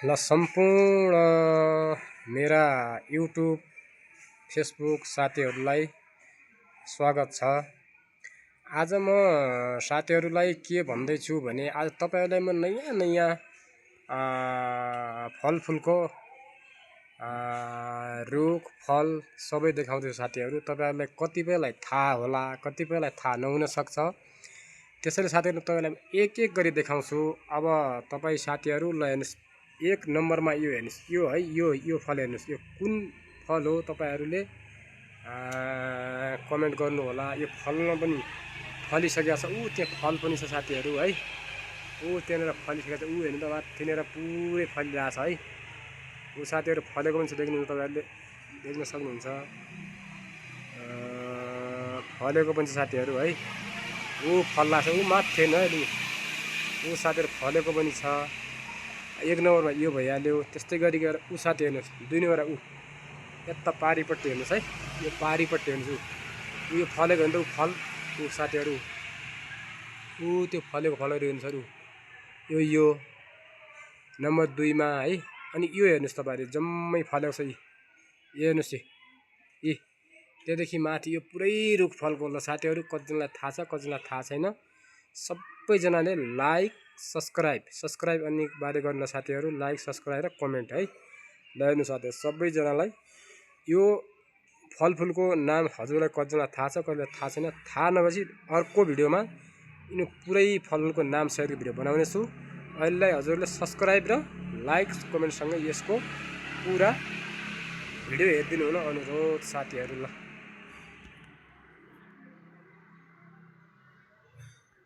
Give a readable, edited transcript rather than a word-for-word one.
ल सम्पूर्ण मेरा युट्युब फेसबुक साथीहरूलाई स्वागत छ। आज म साथीहरूलाई के भन्दैछु भने आज तपाईहरुलाई म नयाँ फलफुलको रुख फल सबै देखाउँदैछु साथीहरू। तपाईहरुलाई कतिपयलाई थाहा होला, कतिपयलाई थाहा नहुन सक्छ। त्यसैले साथीहरू तपाईलाई एक एक गरी देखाउँछु। अब तपाई साथीहरू ल हेर्नुस्, एक नम्बरमा यो हेर्नुस्, यो है, यो फल हेर्नुस्, यो कुन फल हो तपाईहरुले कमेन्ट गर्नु होला। यो फलमा पनि फलिसकेको छ, त्यहाँ फल पनि छ साथीहरू है। त्यहाँनेर फलिसकेको छ, हेर्नु त माथिनेर पुरै फलिरहेको छ है। साथीहरू फलेको पनि छ, देख्नुहुन्छ तपाईहरुले, देख्न सक्नुहुन्छ। फलेको पनि छ साथीहरू है। फल्ला छ, माथि छैन है। साथीहरू फलेको पनि छ। एक नम्बरमा यो भइहाल्यो। त्यस्तै गरिकन साथी हेर्नुहोस्, दुई नम्बरमा यता पारिपट्टि हेर्नुहोस् है। यो पारिपट्टि हेर्नुहोस्, यो फलेको हो नि त फल। साथीहरू त्यो फलेको फलहरू हेर्नुहोस्। यो नम्बर 2 मा है। अनि यो हेर्नुहोस् तपाईहरुले, जम्मै फलेको छ। यो हेर्नुहोस्, यी त्यहाँदेखि माथि यो पुरै रुख फलको ल साथीहरू। कतिजनालाई थाहा छ, कतिजनालाई थाहा छैन। सबैजनाले लाइक सब्सक्राइब अनि बारे गर्न साथीहरू, लाइक सब्सक्राइब र कमेन्ट है। ल हेर्नु साथीहरू, सबैजनालाई यो फलफुलको नाम हजुरलाई कतिजनालाई थाहा छ, कतिजनालाई थाहा छैन। थाहा नभएपछि अर्को भिडियोमा यिनी पुरै फलफुलको नाम सहितको भिडियो बनाउने छु। अहिलेलाई हजुरले सब्सक्राइब र लाइक कमेन्टसँग यसको पुरा भिडियो हेरिदिनु हुन अनुरोध साथीहरू। ल